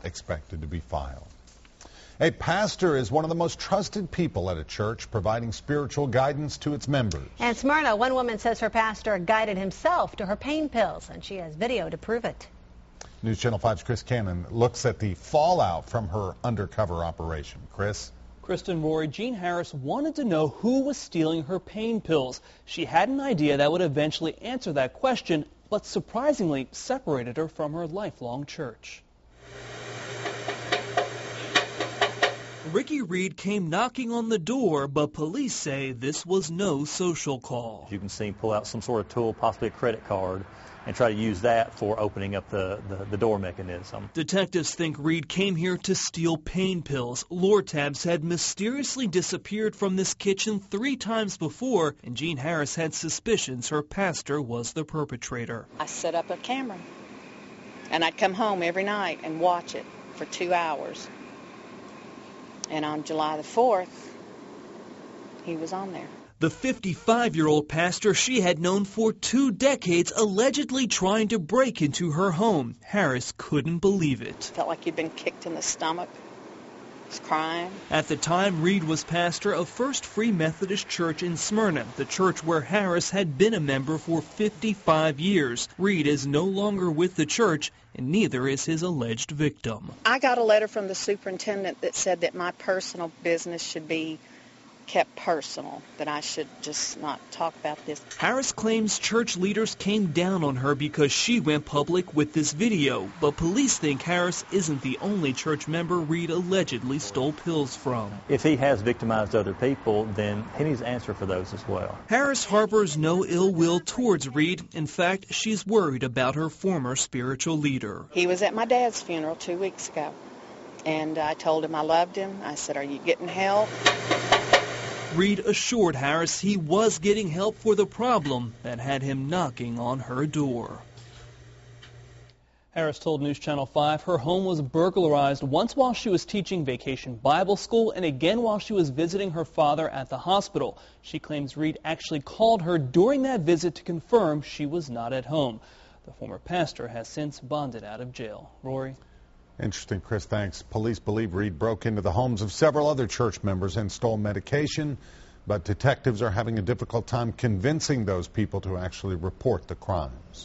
not expected to be filed. A pastor is one of the most trusted people at a church, providing spiritual guidance to its members. In Smyrna, one woman says her pastor guided himself to her pain pills, and she has video to prove it. News Channel 5's Chris Cannon looks at the fallout from her undercover operation. Chris? Kristen, Rory, Jean Harris wanted to know who was stealing her pain pills. She had an idea that would eventually answer that question, but surprisingly separated her from her lifelong church. Ricky Reed came knocking on the door, but police say this was no social call. You can see him pull out some sort of tool, possibly a credit card, and try to use that for opening up the door mechanism. Detectives think Reed came here to steal pain pills. Lortabs had mysteriously disappeared from this kitchen 3 times before, and Jean Harris had suspicions her pastor was the perpetrator. I set up a camera, and I'd come home every night and watch it for 2 hours. And on July the 4th, he was on there. The 55-year-old pastor she had known for 2 decades allegedly trying to break into her home. Harris couldn't believe it. Felt like he'd been kicked in the stomach. Was crying. At the time, Reed was pastor of First Free Methodist Church in Smyrna, the church where Harris had been a member for 55 years. Reed is no longer with the church, and neither is his alleged victim. I got a letter from the superintendent that said that my personal business should be kept personal, that I should just not talk about this. Harris claims church leaders came down on her because she went public with this video, but police think Harris isn't the only church member Reed allegedly stole pills from. If he has victimized other people, then he needs to answer for those as well. Harris harbors no ill will towards Reed. In fact, she's worried about her former spiritual leader. He was at my dad's funeral 2 weeks ago, and I told him I loved him. I said, "Are you getting help?" Reed assured Harris he was getting help for the problem that had him knocking on her door. Harris told News Channel 5 her home was burglarized once while she was teaching Vacation Bible School and again while she was visiting her father at the hospital. She claims Reed actually called her during that visit to confirm she was not at home. The former pastor has since bonded out of jail. Rory? Interesting, Chris. Thanks. Police believe Reed broke into the homes of several other church members and stole medication, but detectives are having a difficult time convincing those people to actually report the crimes.